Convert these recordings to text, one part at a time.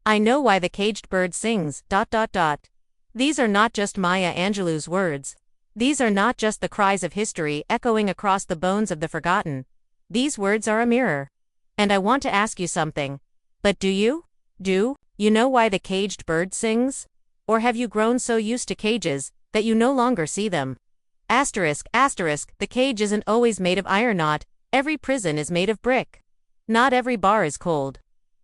I know why the caged bird sings, ... These are not just Maya Angelou's words. These are not just the cries of history echoing across the bones of the forgotten. These words are a mirror. And I want to ask you something. But do you? Do you know why the caged bird sings? Or have you grown so used to cages that you no longer see them? Asterisk, asterisk, the cage isn't always made of iron. Not every prison is made of brick. Not every bar is cold.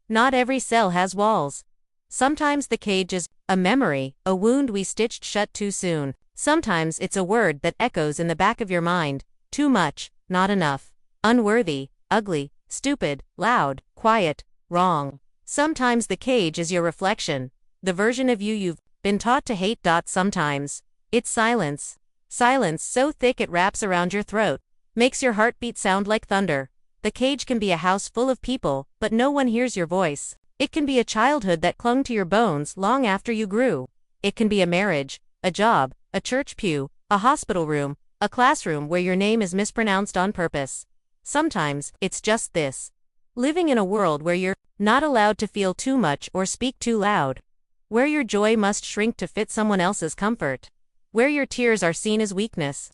Not every cell has walls. Sometimes the cage is a memory, a wound we stitched shut too soon. Sometimes it's a word that echoes in the back of your mind. Too much, not enough. Unworthy, ugly, stupid, loud, quiet, wrong. Sometimes the cage is your reflection, the version of you you've been taught to hate. Sometimes it's silence. Silence so thick it wraps around your throat, makes your heartbeat sound like thunder. The cage can be a house full of people, but no one hears your voice. It can be a childhood that clung to your bones long after you grew. It can be a marriage, a job, a church pew, a hospital room, a classroom where your name is mispronounced on purpose. Sometimes it's just this: living in a world where you're not allowed to feel too much or speak too loud. Where your joy must shrink to fit someone else's comfort. Where your tears are seen as weakness.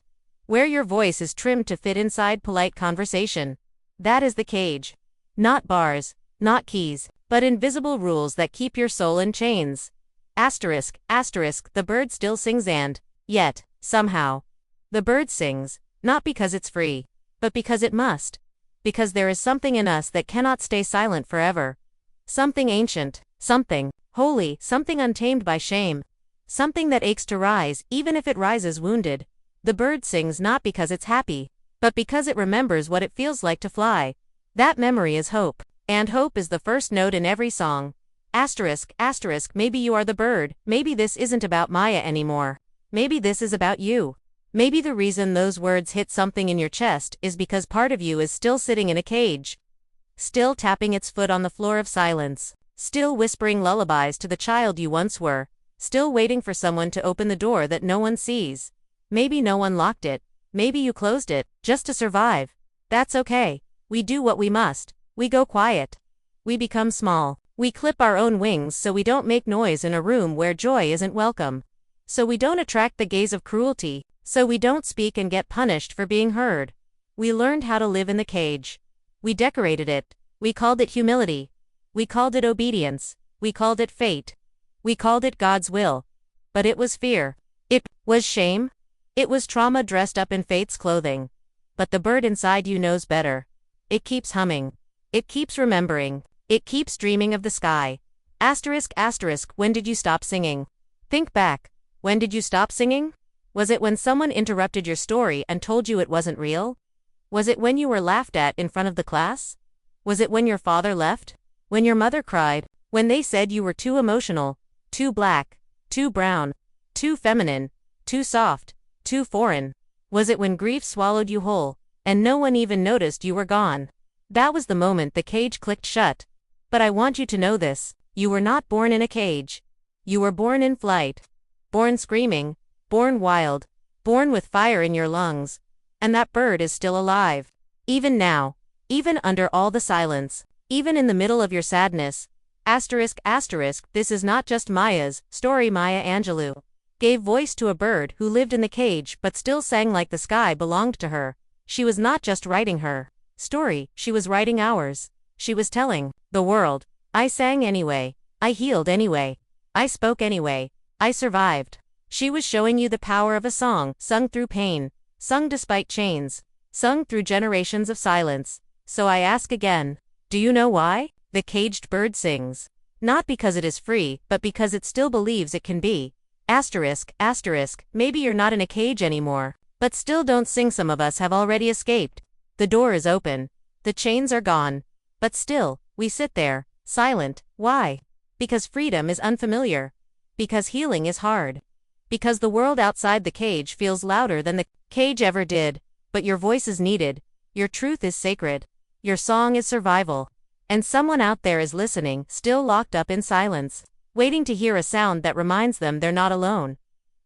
Where your voice is trimmed to fit inside polite conversation. That is the cage. Not bars, not keys, but invisible rules that keep your soul in chains. Asterisk, asterisk, the bird still sings, and yet, somehow, the bird sings, not because it's free, but because it must. Because there is something in us that cannot stay silent forever. Something ancient, something holy, something untamed by shame. Something that aches to rise, even if it rises wounded. The bird sings not because it's happy, but because it remembers what it feels like to fly. That memory is hope, and hope is the first note in every song. Asterisk, asterisk, maybe you are the bird. Maybe this isn't about Maya anymore. Maybe this is about you. Maybe the reason those words hit something in your chest is because part of you is still sitting in a cage. Still tapping its foot on the floor of silence. Still whispering lullabies to the child you once were. Still waiting for someone to open the door that no one sees. Maybe no one locked it. Maybe you closed it, just to survive. That's okay. We do what we must. We go quiet. We become small. We clip our own wings so we don't make noise in a room where joy isn't welcome. So we don't attract the gaze of cruelty. So we don't speak and get punished for being heard. We learned how to live in the cage. We decorated it. We called it humility. We called it obedience. We called it fate. We called it God's will. But it was fear. It was shame. It was trauma dressed up in fate's clothing. But the bird inside you knows better. It keeps humming. It keeps remembering. It keeps dreaming of the sky. Asterisk, asterisk, when did you stop singing? Think back. When did you stop singing? Was it when someone interrupted your story and told you it wasn't real? Was it when you were laughed at in front of the class? Was it when your father left? When your mother cried? When they said you were too emotional, too black, too brown, too feminine, too soft, too foreign? Was it when grief swallowed you whole, and no one even noticed you were gone? That was the moment the cage clicked shut. But I want you to know this: you were not born in a cage. You were born in flight. Born screaming. Born wild. Born with fire in your lungs. And that bird is still alive. Even now. Even under all the silence. Even in the middle of your sadness. Asterisk, asterisk, this is not just Maya's story. Maya Angelou gave voice to a bird who lived in the cage but still sang like the sky belonged to her. She was not just writing her story, she was writing ours. She was telling the world, I sang anyway. I healed anyway. I spoke anyway. I survived. She was showing you the power of a song, sung through pain, sung despite chains, sung through generations of silence. So I ask again, do you know why? The caged bird sings. Not because it is free, but because it still believes it can be. Asterisk, asterisk, maybe you're not in a cage anymore. But still don't sing, some of us have already escaped. The door is open. The chains are gone. But still, we sit there, silent. Why? Because freedom is unfamiliar. Because healing is hard. Because the world outside the cage feels louder than the cage ever did. But your voice is needed. Your truth is sacred. Your song is survival. And someone out there is listening, still locked up in silence, waiting to hear a sound that reminds them they're not alone.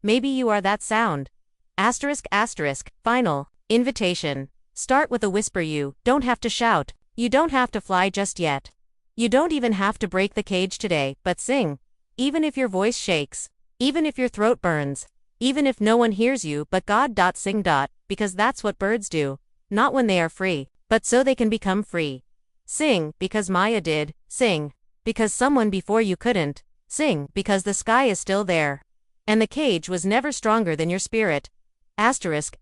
Maybe you are that sound. Asterisk, asterisk, final invitation. Start with a whisper. You don't have to shout. You don't have to fly just yet. You don't even have to break the cage today, but sing. Even if your voice shakes. Even if your throat burns. Even if no one hears you but God. Sing. Because that's what birds do. Not when they are free, but so they can become free. Sing, because Maya did. Sing, because someone before you couldn't. Sing, because the sky is still there. And the cage was never stronger than your spirit. Asterisk.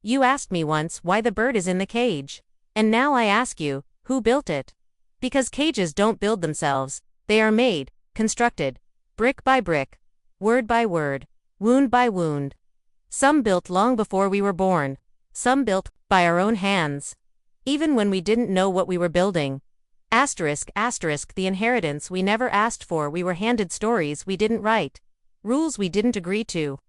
You asked me once why the bird is in the cage. And now I ask you, who built it? Because cages don't build themselves. They are made, constructed, brick by brick, word by word, wound by wound. Some built long before we were born. Some built by our own hands. Even when we didn't know what we were building. Asterisk. The inheritance we never asked for. We were handed stories we didn't write. Rules we didn't agree to.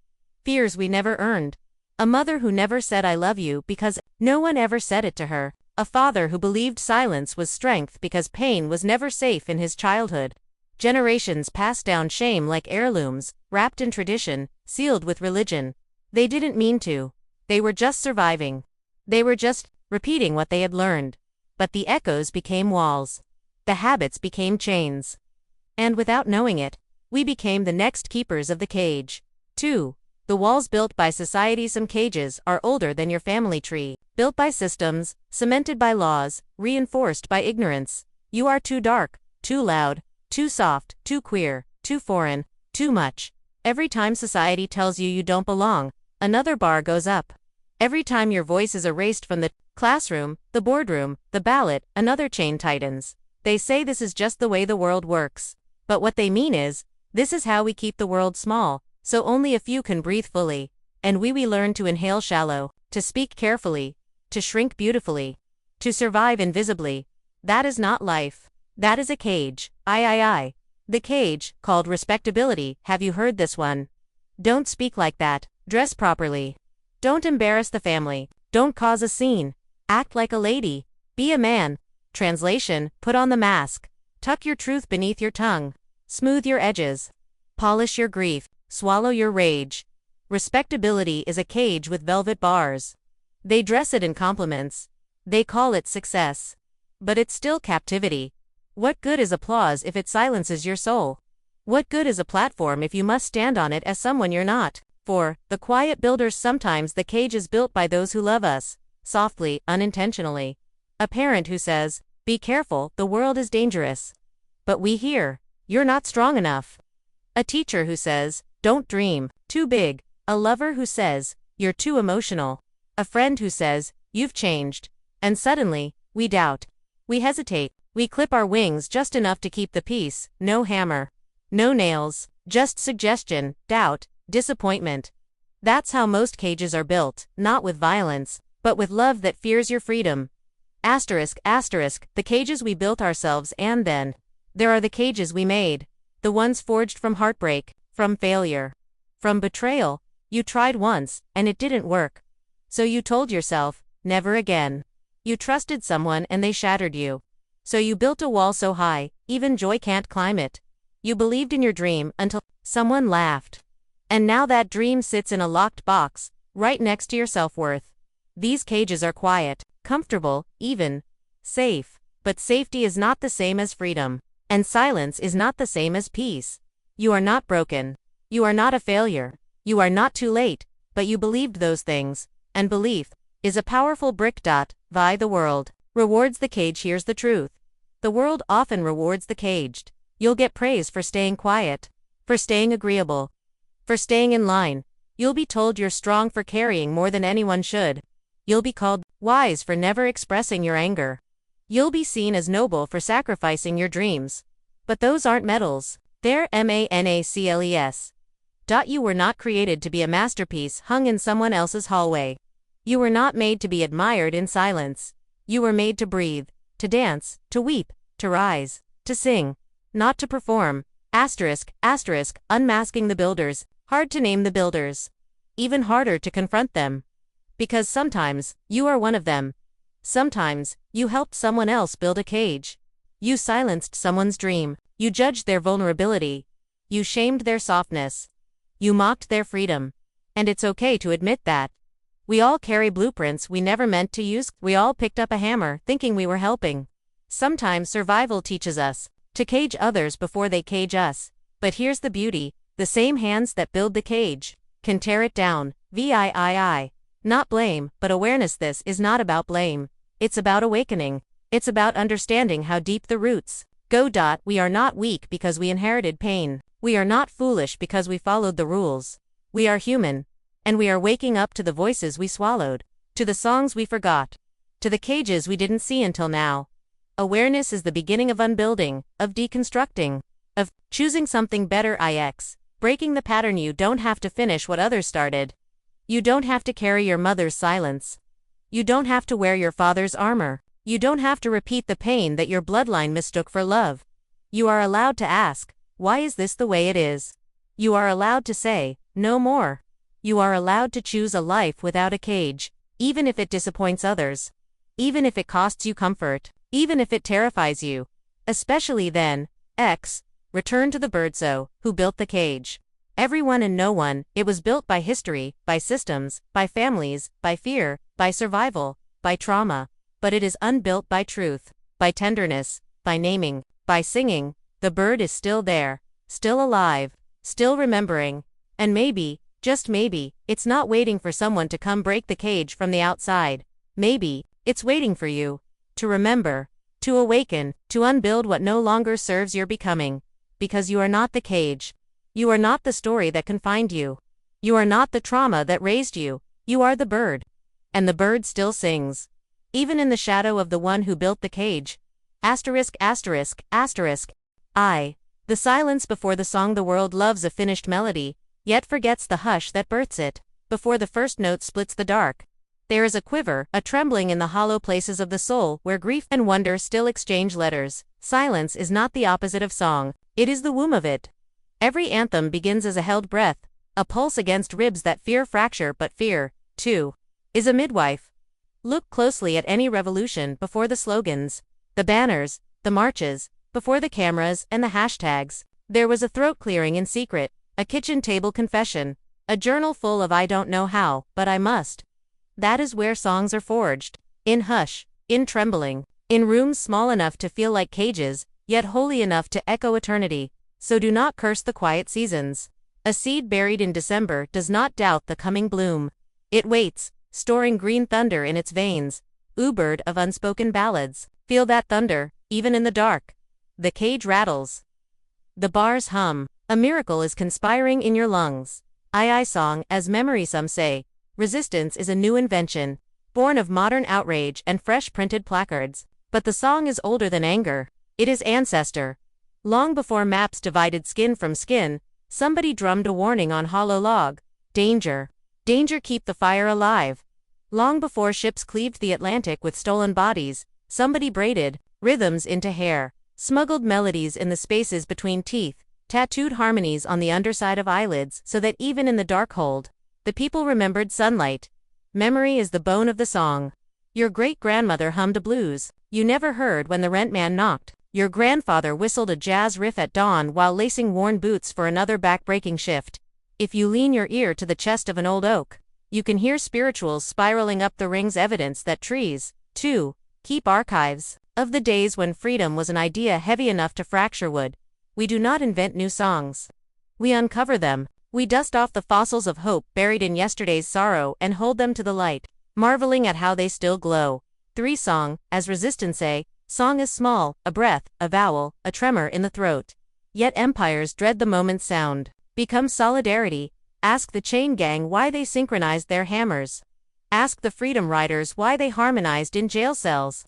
Fears we never earned. A mother who never said I love you because no one ever said it to her. A father who believed silence was strength because pain was never safe in his childhood. Generations passed down shame like heirlooms, wrapped in tradition, sealed with religion. They didn't mean to. They were just surviving. They were just repeating what they had learned. But the echoes became walls. The habits became chains. And without knowing it, we became the next keepers of the cage. 2. The walls built by society. Some cages are older than your family tree. Built by systems, cemented by laws, reinforced by ignorance. You are too dark, too loud, too soft, too queer, too foreign, too much. Every time society tells you you don't belong, another bar goes up. Every time your voice is erased from the classroom, the boardroom, the ballot, another chain tightens. They say this is just the way the world works. But what they mean is, this is how we keep the world small, so only a few can breathe fully. And we learn to inhale shallow, to speak carefully, to shrink beautifully, to survive invisibly. That is not life. That is a cage. I. The cage, called respectability. Have you heard this one? Don't speak like that. Dress properly. Don't embarrass the family. Don't cause a scene. Act like a lady. Be a man. Translation, put on the mask. Tuck your truth beneath your tongue. Smooth your edges. Polish your grief. Swallow your rage. Respectability is a cage with velvet bars. They dress it in compliments. They call it success. But it's still captivity. What good is applause if it silences your soul? What good is a platform if you must stand on it as someone you're not? For the quiet builders, sometimes the cage is built by those who love us, softly, unintentionally. A parent who says, "Be careful, the world is dangerous." But we hear, "You're not strong enough." A teacher who says, "Don't dream, too big." A lover who says, "You're too emotional." A friend who says, "You've changed." And suddenly, we doubt. We hesitate. We clip our wings just enough to keep the peace. No hammer. No nails. Just suggestion, doubt, disappointment. That's how most cages are built, not with violence, but with love that fears your freedom. Asterisk. The cages we built ourselves, and then there are the cages we made. The ones forged from heartbreak, from failure, from betrayal. You tried once, and it didn't work. So you told yourself, never again. You trusted someone and they shattered you. So you built a wall so high, even joy can't climb it. You believed in your dream until someone laughed. And now that dream sits in a locked box, right next to your self-worth. These cages are quiet, comfortable, even safe. But safety is not the same as freedom. And silence is not the same as peace. You are not broken. You are not a failure. You are not too late, but you believed those things. And belief is a powerful brick. The world rewards the cage. Here's the truth. The world often rewards the caged. You'll get praise for staying quiet, for staying agreeable, for staying in line. You'll be told you're strong for carrying more than anyone should. You'll be called wise for never expressing your anger. You'll be seen as noble for sacrificing your dreams. But those aren't medals. They're manacles. You were not created to be a masterpiece hung in someone else's hallway. You were not made to be admired in silence. You were made to breathe, to dance, to weep, to rise, to sing, not to perform. Asterisk. Unmasking the builders. Hard to name the builders. Even harder to confront them. Because sometimes, you are one of them. Sometimes, you helped someone else build a cage. You silenced someone's dream. You judged their vulnerability. You shamed their softness. You mocked their freedom. And it's okay to admit that. We all carry blueprints we never meant to use. We all picked up a hammer thinking we were helping. Sometimes survival teaches us to cage others before they cage us. But here's the beauty: the same hands that build the cage can tear it down. VIII. Not blame, but awareness. This is not about blame. It's about awakening. It's about understanding how deep the roots go. We are not weak because we inherited pain. We are not foolish because we followed the rules. We are human. And we are waking up to the voices we swallowed, to the songs we forgot, to the cages we didn't see until now. Awareness is the beginning of unbuilding, of deconstructing, of choosing something better. Breaking the pattern. You don't have to finish what others started. You don't have to carry your mother's silence. You don't have to wear your father's armor. You don't have to repeat the pain that your bloodline mistook for love. You are allowed to ask, why is this the way it is? You are allowed to say, no more. You are allowed to choose a life without a cage, even if it disappoints others. Even if it costs you comfort. Even if it terrifies you. Especially then. Return to the birdso, who built the cage. Everyone and no one. It was built by history, by systems, by families, by fear, by survival, by trauma. But it is unbuilt by truth, by tenderness, by naming, by singing. The bird is still there, still alive, still remembering. And maybe, just maybe, it's not waiting for someone to come break the cage from the outside. Maybe it's waiting for you to remember, to awaken, to unbuild what no longer serves your becoming. Because you are not the cage. You are not the story that confined you. You are not the trauma that raised you. You are the bird. And the bird still sings. Even in the shadow of the one who built the cage. The silence before the song. The world loves a finished melody, yet forgets the hush that births it. Before the first note splits the dark, there is a quiver, a trembling in the hollow places of the soul, where grief and wonder still exchange letters. Silence is not the opposite of song, it is the womb of it. Every anthem begins as a held breath, a pulse against ribs that fear fracture. But fear, too, is a midwife. Look closely at any revolution before the slogans, the banners, the marches, before the cameras and the hashtags. There was a throat clearing in secret, a kitchen table confession, a journal full of I don't know how, but I must. That is where songs are forged. In hush, in trembling, in rooms small enough to feel like cages, yet holy enough to echo eternity. So do not curse the quiet seasons. A seed buried in December does not doubt the coming bloom. It waits, storing green thunder in its veins. Bird of unspoken ballads, feel that thunder, even in the dark. The cage rattles. The bars hum. A miracle is conspiring in your lungs. Song, as memory some say. Resistance is a new invention, born of modern outrage and fresh printed placards. But the song is older than anger. It is ancestor. Long before maps divided skin from skin, somebody drummed a warning on hollow log. Danger. Danger, keep the fire alive. Long before ships cleaved the Atlantic with stolen bodies, somebody braided rhythms into hair, smuggled melodies in the spaces between teeth, tattooed harmonies on the underside of eyelids so that even in the dark hold, the people remembered sunlight. Memory is the bone of the song. Your great-grandmother hummed a blues you never heard when the rent man knocked. Your grandfather whistled a jazz riff at dawn while lacing worn boots for another back-breaking shift. If you lean your ear to the chest of an old oak, you can hear spirituals spiraling up the rings, evidence that trees, too, keep archives of the days when freedom was an idea heavy enough to fracture wood. We do not invent new songs. We uncover them. We dust off the fossils of hope buried in yesterday's sorrow and hold them to the light, marveling at how they still glow. 3 Song, as resistance say, song is small, a breath, a vowel, a tremor in the throat. Yet empires dread the moment's sound. Become solidarity. Ask the chain gang why they synchronized their hammers. Ask the freedom riders why they harmonized in jail cells.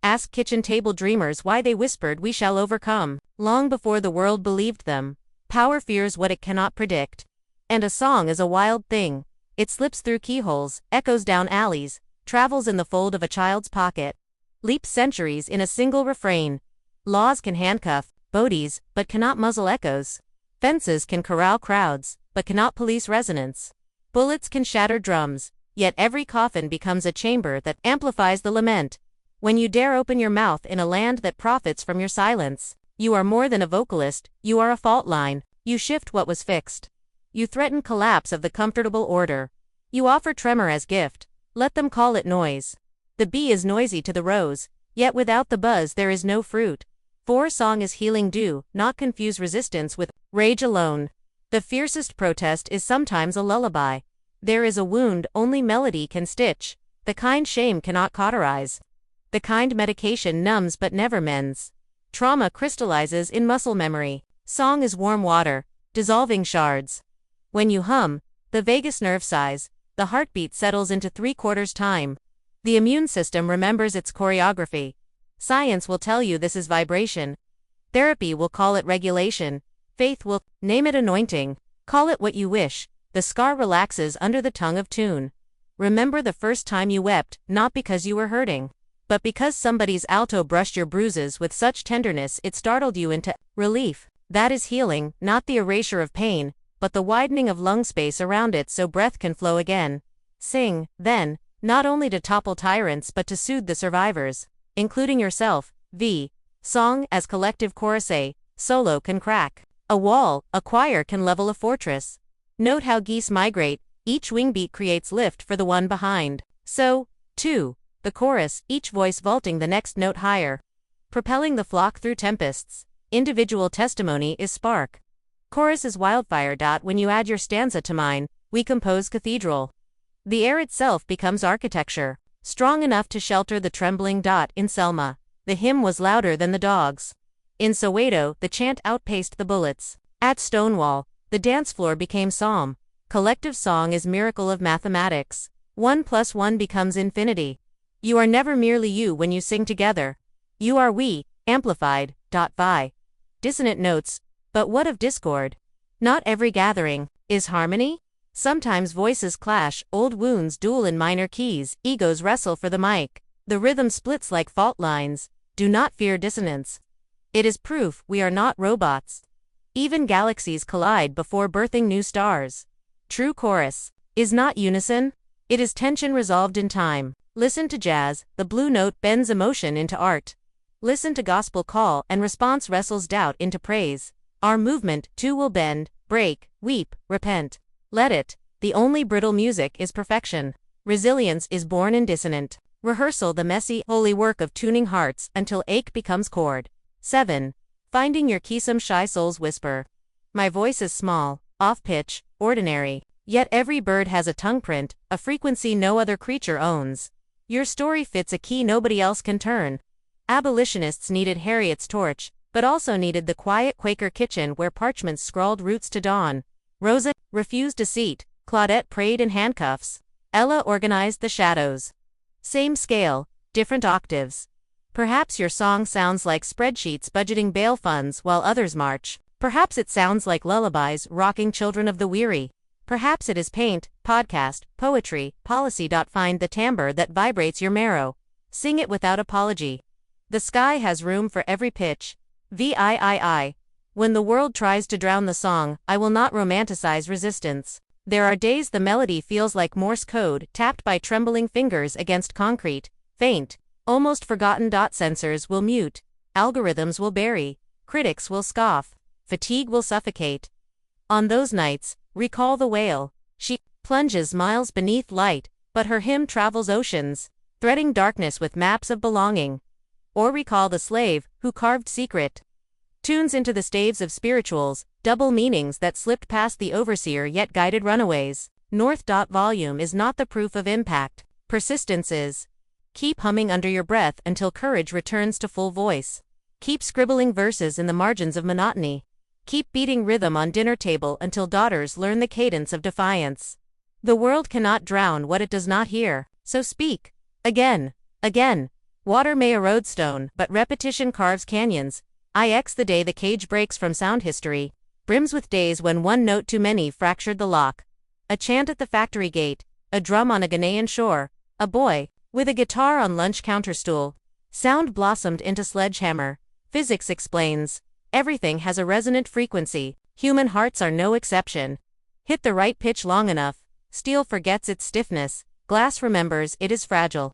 Ask kitchen table dreamers why they whispered we shall overcome, long before the world believed them. Power fears what it cannot predict. And a song is a wild thing. It slips through keyholes, echoes down alleys, travels in the fold of a child's pocket, leaps centuries in a single refrain. Laws can handcuff bodies, but cannot muzzle echoes. Fences can corral crowds, but cannot police resonance. Bullets can shatter drums, yet every coffin becomes a chamber that amplifies the lament. When you dare open your mouth in a land that profits from your silence, you are more than a vocalist, you are a fault line. You shift what was fixed. You threaten collapse of the comfortable order. You offer tremor as gift. Let them call it noise. The bee is noisy to the rose, Yet without the buzz there is no fruit. 4. Song is healing. Do not confuse resistance with rage alone. The fiercest protest is sometimes a lullaby. There is a wound only melody can stitch. The kind shame cannot cauterize. The kind medication numbs but never mends. Trauma crystallizes in muscle memory. Song is warm water, dissolving shards. When you hum, the vagus nerve sighs, the heartbeat settles into 3/4 time. The immune system remembers its choreography. Science will tell you this is vibration. Therapy will call it regulation. Faith will name it anointing. Call it what you wish. The scar relaxes under the tongue of tune. Remember the first time you wept, not because you were hurting, but because somebody's alto brushed your bruises with such tenderness it startled you into relief. That is healing, not the erasure of pain, but the widening of lung space around it so breath can flow again. Sing, then, not only to topple tyrants but to soothe the survivors, including yourself. Song as collective chorus. A solo can crack a wall, a choir can level a fortress. Note how geese migrate, each wing beat creates lift for the one behind. So, too, the chorus, each voice vaulting the next note higher, propelling the flock through tempests. Individual testimony is spark. Chorus is wildfire. When you add your stanza to mine, we compose cathedral. The air itself becomes architecture, strong enough to shelter the trembling. In Selma, the hymn was louder than the dogs. In Soweto, the chant outpaced the bullets. At Stonewall, the dance floor became psalm. Collective song is miracle of mathematics. 1 + 1 becomes infinity. You are never merely you when you sing together. You are we, amplified. Dissonant notes, but what of discord? Not every gathering is harmony. Sometimes voices clash, old wounds duel in minor keys, egos wrestle for the mic. The rhythm splits like fault lines. Do not fear dissonance. It is proof we are not robots. Even galaxies collide before birthing new stars. True chorus is not unison, it is tension resolved in time. Listen to jazz, the blue note bends emotion into art. Listen to gospel call and response wrestles doubt into praise. Our movement, too, will bend, break, weep, repent. Let it. The only brittle music is perfection. Resilience is born in dissonant rehearsal, the messy, holy work of tuning hearts until ache becomes chord. 7. Finding your key. Some shy souls whisper. My voice is small, off-pitch, ordinary. Yet every bird has a tongue print, a frequency no other creature owns. Your story fits a key nobody else can turn. Abolitionists needed Harriet's torch, but also needed the quiet Quaker kitchen where parchments scrawled roots to dawn. Rosa refused a seat, Claudette prayed in handcuffs. Ella organized the shadows. Same scale, different octaves. Perhaps your song sounds like spreadsheets budgeting bail funds while others march. Perhaps it sounds like lullabies rocking children of the weary. Perhaps it is paint, podcast, poetry, policy. Find the timbre that vibrates your marrow. Sing it without apology. The sky has room for every pitch. VIII. When the world tries to drown the song, I will not romanticize resistance. There are days the melody feels like Morse code, tapped by trembling fingers against concrete. Faint, almost forgotten. Sensors will mute. Algorithms will bury. Critics will scoff. Fatigue will suffocate. On those nights, recall the whale. She plunges miles beneath light, but her hymn travels oceans, threading darkness with maps of belonging. Or recall the slave, who carved secret tunes into the staves of spirituals, double meanings that slipped past the overseer yet guided runaways. North. Volume is not the proof of impact. Persistence is. Keep humming under your breath until courage returns to full voice. Keep scribbling verses in the margins of monotony. Keep beating rhythm on dinner table until daughters learn the cadence of defiance. The world cannot drown what it does not hear, so speak. Again. Again. Water may erode stone, but repetition carves canyons. The day the cage breaks from sound history brims with days when one note too many fractured the lock. A chant at the factory gate, a drum on a Ghanaian shore, a boy with a guitar on lunch counterstool. Sound blossomed into sledgehammer. Physics explains. Everything has a resonant frequency. Human hearts are no exception. Hit the right pitch long enough. Steel forgets its stiffness. Glass remembers it is fragile.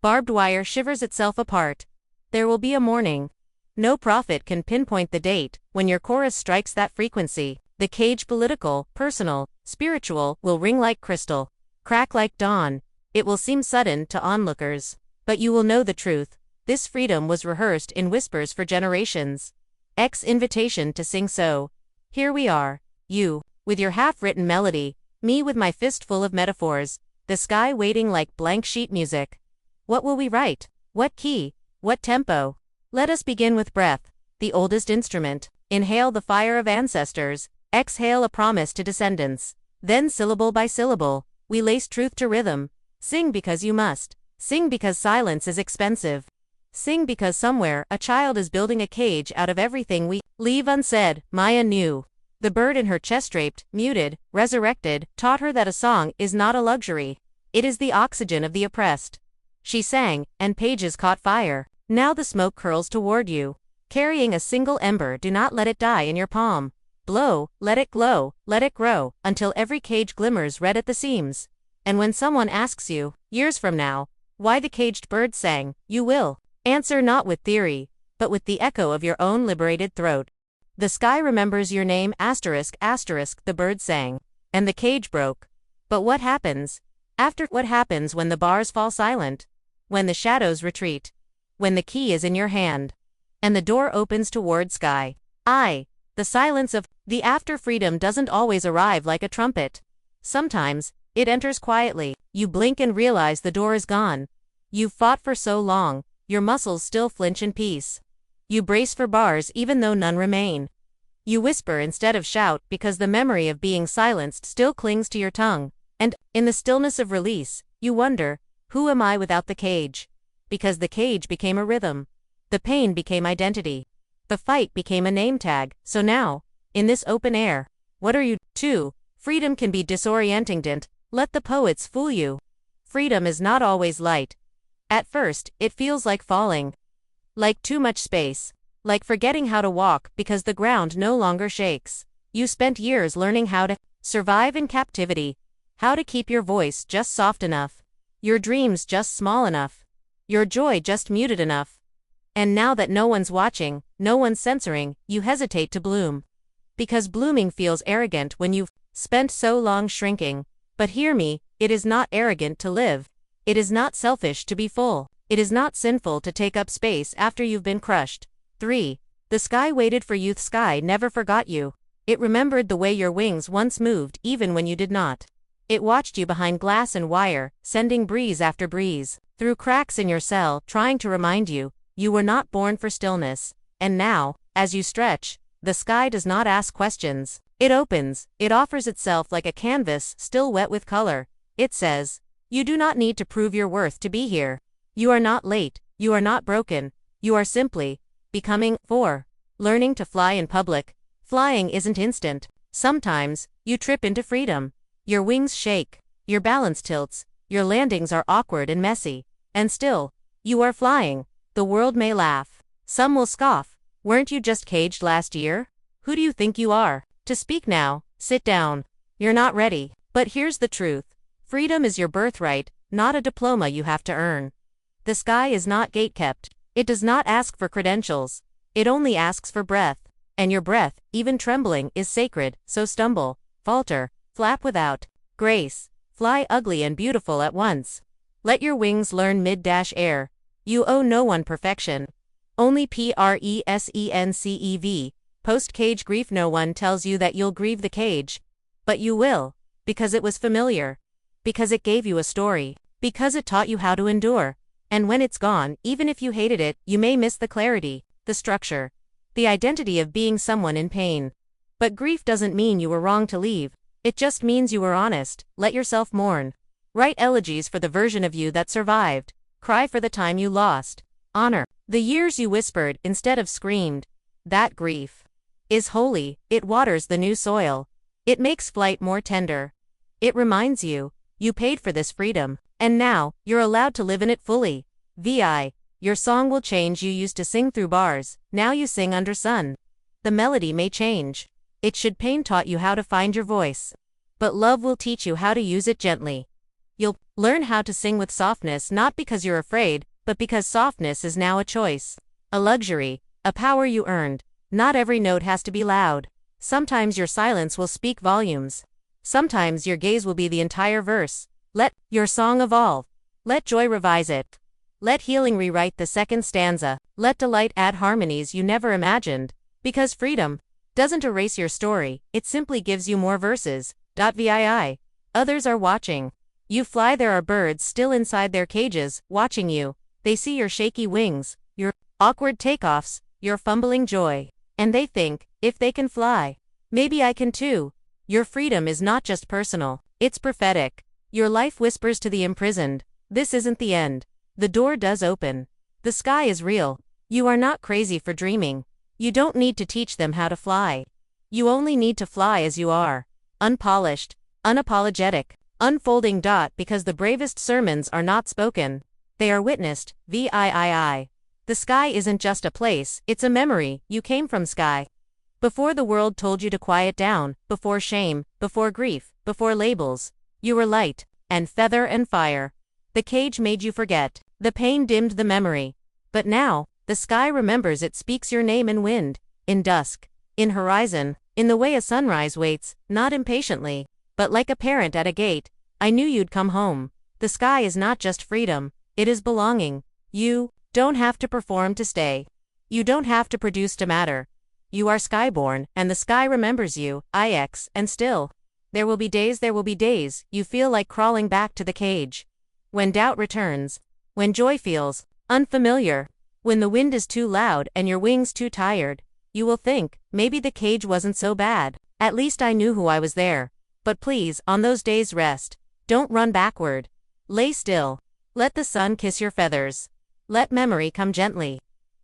Barbed wire shivers itself apart. There will be a morning. No prophet can pinpoint the date when your chorus strikes that frequency. The cage, political, personal, spiritual, will ring like crystal, crack like dawn. It will seem sudden to onlookers, but you will know the truth. This freedom was rehearsed in whispers for generations. X invitation to sing so. Here we are. You, with your half-written melody, me with my fistful of metaphors, the sky waiting like blank sheet music. What will we write? What key? What tempo? Let us begin with breath, the oldest instrument. Inhale the fire of ancestors, exhale a promise to descendants. Then syllable by syllable, we lace truth to rhythm. Sing because you must. Sing because silence is expensive. Sing because somewhere a child is building a cage out of everything we leave unsaid. Maya knew. The bird in her chest-draped, muted, resurrected, taught her that a song is not a luxury. It is the oxygen of the oppressed. She sang, and pages caught fire. Now the smoke curls toward you. Carrying a single ember, do not let it die in your palm. Blow, let it glow, let it grow, until every cage glimmers red at the seams. And when someone asks you, years from now, why the caged bird sang, you will answer not with theory, but with the echo of your own liberated throat. The sky remembers your name, asterisk, asterisk, the bird sang. And the cage broke. But what happens? What happens when the bars fall silent? When the shadows retreat? When the key is in your hand? And the door opens toward sky. The silence of the after freedom doesn't always arrive like a trumpet. Sometimes, it enters quietly. You blink and realize the door is gone. You've fought for so long, your muscles still flinch in peace. You brace for bars even though none remain. You whisper instead of shout because the memory of being silenced still clings to your tongue. And, in the stillness of release, you wonder, who am I without the cage? Because the cage became a rhythm. The pain became identity. The fight became a name tag. So now, in this open air, what are you? 2. Freedom can be disorienting. Don't let the poets fool you. Freedom is not always light. At first, it feels like falling. Like too much space. Like forgetting how to walk because the ground no longer shakes. You spent years learning how to survive in captivity. How to keep your voice just soft enough. Your dreams just small enough. Your joy just muted enough. And now that no one's watching, no one's censoring, you hesitate to bloom. Because blooming feels arrogant when you've spent so long shrinking. But hear me, it is not arrogant to live. It is not selfish to be full. It is not sinful to take up space after you've been crushed. 3. The sky waited for you. The sky never forgot you. It remembered the way your wings once moved even when you did not. It watched you behind glass and wire, sending breeze after breeze, through cracks in your cell, trying to remind you, you were not born for stillness. And now, as you stretch, the sky does not ask questions. It opens, it offers itself like a canvas still wet with color. It says, you do not need to prove your worth to be here. You are not late, you are not broken, you are simply becoming. 4. Learning to fly in public. Flying isn't instant. Sometimes, you trip into freedom. Your wings shake, your balance tilts, your landings are awkward and messy. And still, you are flying. The world may laugh. Some will scoff. Weren't you just caged last year? Who do you think you are? To speak now, sit down. You're not ready. But here's the truth. Freedom is your birthright, not a diploma you have to earn. The sky is not gatekept. It does not ask for credentials. It only asks for breath. And your breath, even trembling, is sacred, so stumble, falter, flap without grace, fly ugly and beautiful at once. Let your wings learn mid-air. You owe no one perfection. Only presence. Post-cage grief. No one tells you that you'll grieve the cage. But you will. Because it was familiar. Because it gave you a story. Because it taught you how to endure. And when it's gone, even if you hated it, you may miss the clarity, the structure, the identity of being someone in pain. But grief doesn't mean you were wrong to leave. It just means you were honest. Let yourself mourn. Write elegies for the version of you that survived. Cry for the time you lost. Honor the years you whispered instead of screamed. That grief is holy. It waters the new soil. It makes flight more tender. It reminds you, you paid for this freedom. And now, you're allowed to live in it fully. Your song will change. You used to sing through bars, now you sing under sun. The melody may change. It should pain taught you how to find your voice. But love will teach you how to use it gently. You'll learn how to sing with softness not because you're afraid, but because softness is now a choice. A luxury, a power you earned. Not every note has to be loud. Sometimes your silence will speak volumes. Sometimes your gaze will be the entire verse. Let your song evolve. Let joy revise it. Let healing rewrite the second stanza. Let delight add harmonies you never imagined. Because freedom doesn't erase your story, it simply gives you more verses. VII. Others are watching. You fly, there are birds still inside their cages, watching you. They see your shaky wings, your awkward takeoffs, your fumbling joy. And they think, if they can fly, maybe I can too. Your freedom is not just personal, it's prophetic. Your life whispers to the imprisoned, this isn't the end. The door does open. The sky is real. You are not crazy for dreaming. You don't need to teach them how to fly. You only need to fly as you are. Unpolished, unapologetic, unfolding. Because the bravest sermons are not spoken. They are witnessed. VIII. The sky isn't just a place, it's a memory. You came from sky. Before the world told you to quiet down, before shame, before grief, before labels. You were light, and feather and fire. The cage made you forget. The pain dimmed the memory. But now, the sky remembers. It speaks your name in wind, in dusk, in horizon, in the way a sunrise waits, not impatiently, but like a parent at a gate. I knew you'd come home. The sky is not just freedom, it is belonging. You don't have to perform to stay. You don't have to produce to matter. You are skyborn, and the sky remembers you. And still, there will be days you feel like crawling back to the cage. When doubt returns, when joy feels unfamiliar, when the wind is too loud and your wings too tired, you will think, maybe the cage wasn't so bad. At least I knew who I was there. But please, on those days, rest. Don't run backward. Lay still. Let the sun kiss your feathers. Let memory come gently.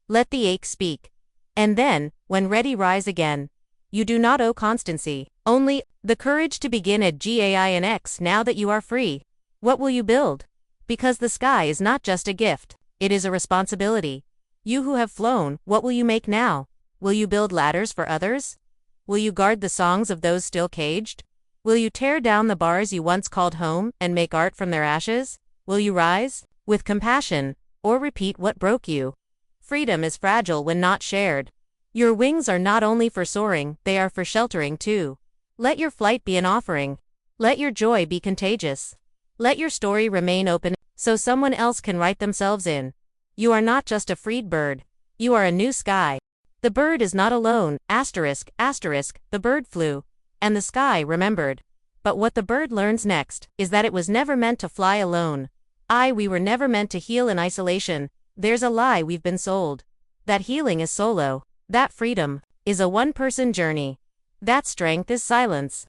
Let the ache speak. And then, when ready, rise again. You do not owe constancy, only the courage to begin at GAINX. Now that you are free, what will you build? Because the sky is not just a gift, it is a responsibility. You who have flown, what will you make now? Will you build ladders for others? Will you guard the songs of those still caged? Will you tear down the bars you once called home and make art from their ashes? Will you rise with compassion, or repeat what broke you? Freedom is fragile when not shared. Your wings are not only for soaring, they are for sheltering too. Let your flight be an offering. Let your joy be contagious. Let your story remain open so someone else can write themselves in. You are not just a freed bird. You are a new sky. The bird is not alone. The bird flew, and the sky remembered. But what the bird learns next is that it was never meant to fly alone. We were never meant to heal in isolation. There's a lie we've been sold. That healing is solo. That freedom is a one-person journey. That strength is silence.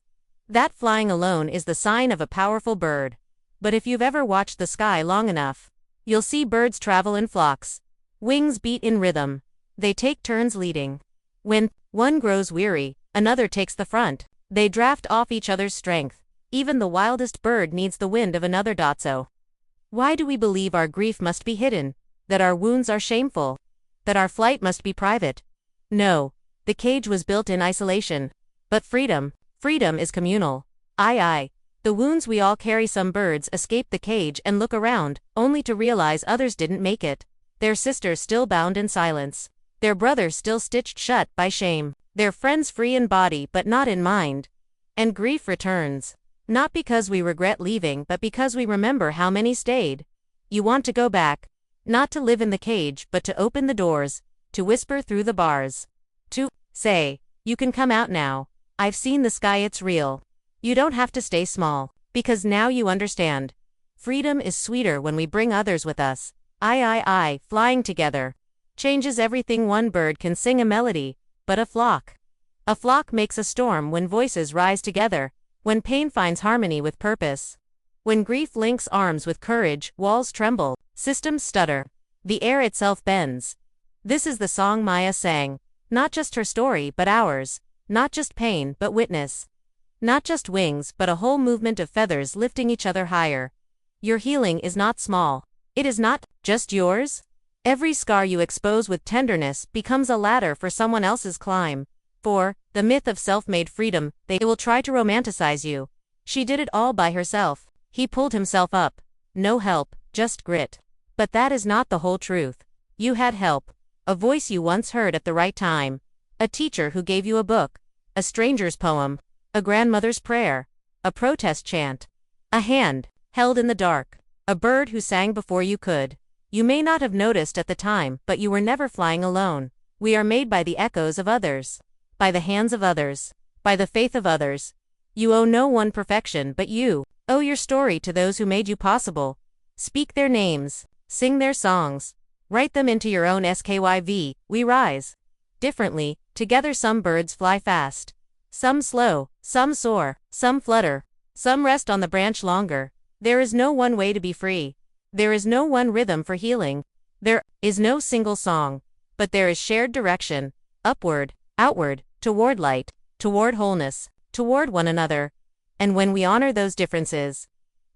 That flying alone is the sign of a powerful bird. But if you've ever watched the sky long enough, you'll see birds travel in flocks. Wings beat in rhythm. They take turns leading. When one grows weary, another takes the front. They draft off each other's strength. Even the wildest bird needs the wind of another. So, why do we believe our grief must be hidden? That our wounds are shameful? That our flight must be private? No, the cage was built in isolation. But freedom is communal. The wounds we all carry. Some birds escape the cage and look around, only to realize others didn't make it. Their sisters still bound in silence. Their brothers still stitched shut by shame. Their friends free in body but not in mind. And grief returns. Not because we regret leaving, but because we remember how many stayed. You want to go back. Not to live in the cage, but to open the doors. To whisper through the bars. To say, you can come out now. I've seen the sky, it's real. You don't have to stay small, because now you understand. Freedom is sweeter when we bring others with us. Flying together changes everything. One bird can sing a melody, but a flock makes a storm. When voices rise together, when pain finds harmony with purpose, when grief links arms with courage, walls tremble, systems stutter, the air itself bends. This is the song Maya sang, not just her story but ours, not just pain but witness. Not just wings, but a whole movement of feathers lifting each other higher. Your healing is not small. It is not just yours. Every scar you expose with tenderness becomes a ladder for someone else's climb. For the myth of self-made freedom, they will try to romanticize you. She did it all by herself. He pulled himself up. No help, just grit. But that is not the whole truth. You had help. A voice you once heard at the right time. A teacher who gave you a book. A stranger's poem. A grandmother's prayer. A protest chant. A hand held in the dark. A bird who sang before you could. You may not have noticed at the time, but you were never flying alone. We are made by the echoes of others, by the hands of others, by the faith of others. You owe no one perfection, but you owe your story to those who made you possible. Speak their names, sing their songs, write them into your own SKYV. We rise differently, together. Some birds fly fast, some slow, some soar, some flutter, some rest on the branch longer. There is no one way to be free. There is no one rhythm for healing. There is no single song, but there is shared direction, upward, outward, toward light, toward wholeness, toward one another. And when we honor those differences,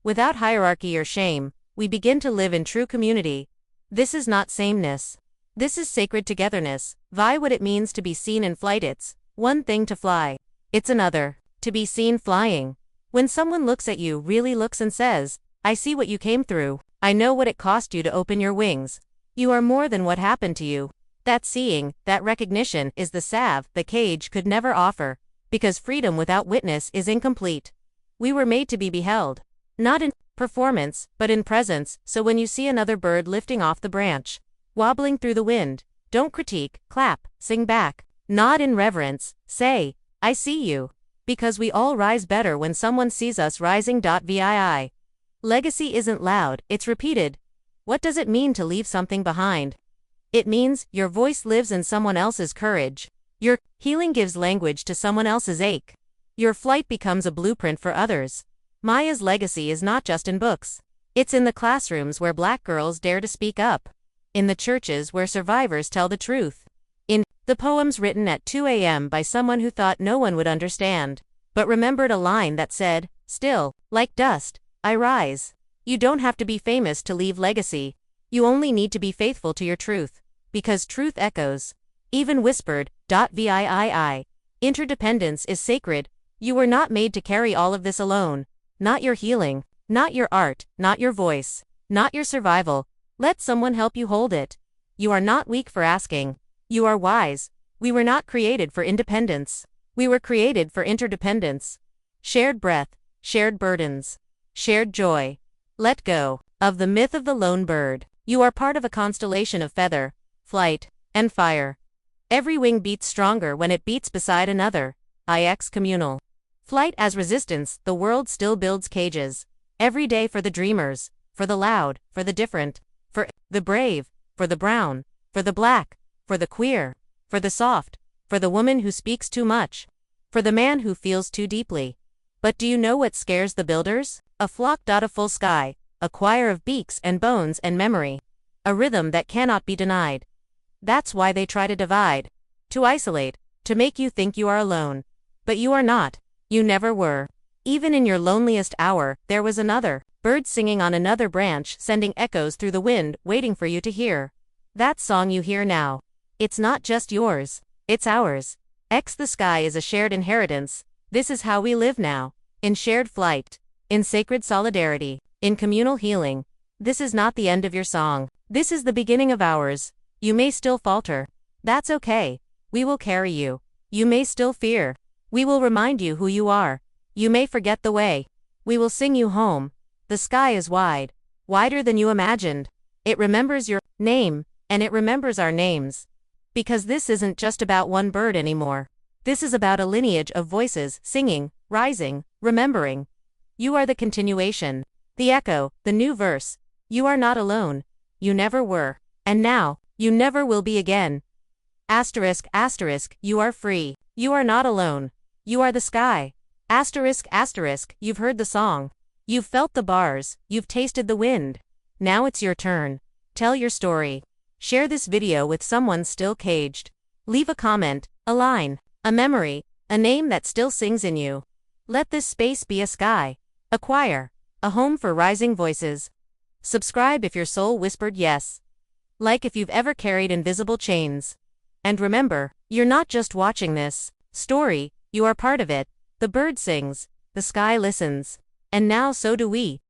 without hierarchy or shame, we begin to live in true community. This is not sameness. This is sacred togetherness. Vie what it means to be seen in flight. It's one thing to fly. It's another to be seen flying. When someone looks at you, really looks and says, I see what you came through. I know what it cost you to open your wings. You are more than what happened to you. That seeing, that recognition, is the salve the cage could never offer, because freedom without witness is incomplete. We were made to be beheld, not in performance, but in presence. So when you see another bird lifting off the branch, wobbling through the wind, don't critique, clap, sing back, nod in reverence, say, I see you. Because we all rise better when someone sees us rising. VII. Legacy isn't loud, it's repeated. What does it mean to leave something behind? It means your voice lives in someone else's courage. Your healing gives language to someone else's ache. Your flight becomes a blueprint for others. Maya's legacy is not just in books. It's in the classrooms where Black girls dare to speak up. In the churches where survivors tell the truth. In the poems written at 2 a.m. by someone who thought no one would understand, but remembered a line that said, still, like dust, I rise. You don't have to be famous to leave legacy. You only need to be faithful to your truth. Because truth echoes, even whispered. VII. Interdependence is sacred. You were not made to carry all of this alone. Not your healing, not your art, not your voice, not your survival. Let someone help you hold it. You are not weak for asking. You are wise. We were not created for independence. We were created for interdependence. Shared breath, shared burdens, shared joy. Let go of the myth of the lone bird. You are part of a constellation of feather, flight, and fire. Every wing beats stronger when it beats beside another. Communal. Flight as resistance. The world still builds cages. Every day for the dreamers, for the loud, for the different, for the brave, for the brown, for the black, for the queer, for the soft, for the woman who speaks too much, for the man who feels too deeply. But do you know what scares the builders? A flock. A full sky, a choir of beaks and bones and memory. A rhythm that cannot be denied. That's why they try to divide, to isolate, to make you think you are alone. But you are not. You never were. Even in your loneliest hour, there was another bird singing on another branch, sending echoes through the wind, waiting for you to hear. That song you hear now. It's not just yours, it's ours. The sky is a shared inheritance. This is how we live now. In shared flight. In sacred solidarity. In communal healing. This is not the end of your song. This is the beginning of ours. You may still falter. That's okay. We will carry you. You may still fear. We will remind you who you are. You may forget the way. We will sing you home. The sky is wide. Wider than you imagined. It remembers your name, and it remembers our names. Because this isn't just about one bird anymore. This is about a lineage of voices, singing, rising, remembering. You are the continuation. The echo, the new verse. You are not alone. You never were. And now, you never will be again. Asterisk, asterisk, you are free. You are not alone. You are the sky. Asterisk, asterisk, you've heard the song. You've felt the bars, you've tasted the wind. Now it's your turn. Tell your story. Share this video with someone still caged. Leave a comment, a line, a memory, a name that still sings in you. Let this space be a sky, a choir, a home for rising voices. Subscribe if your soul whispered yes. Like if you've ever carried invisible chains. And remember, you're not just watching this story, you are part of it. The bird sings, the sky listens. And now so do we.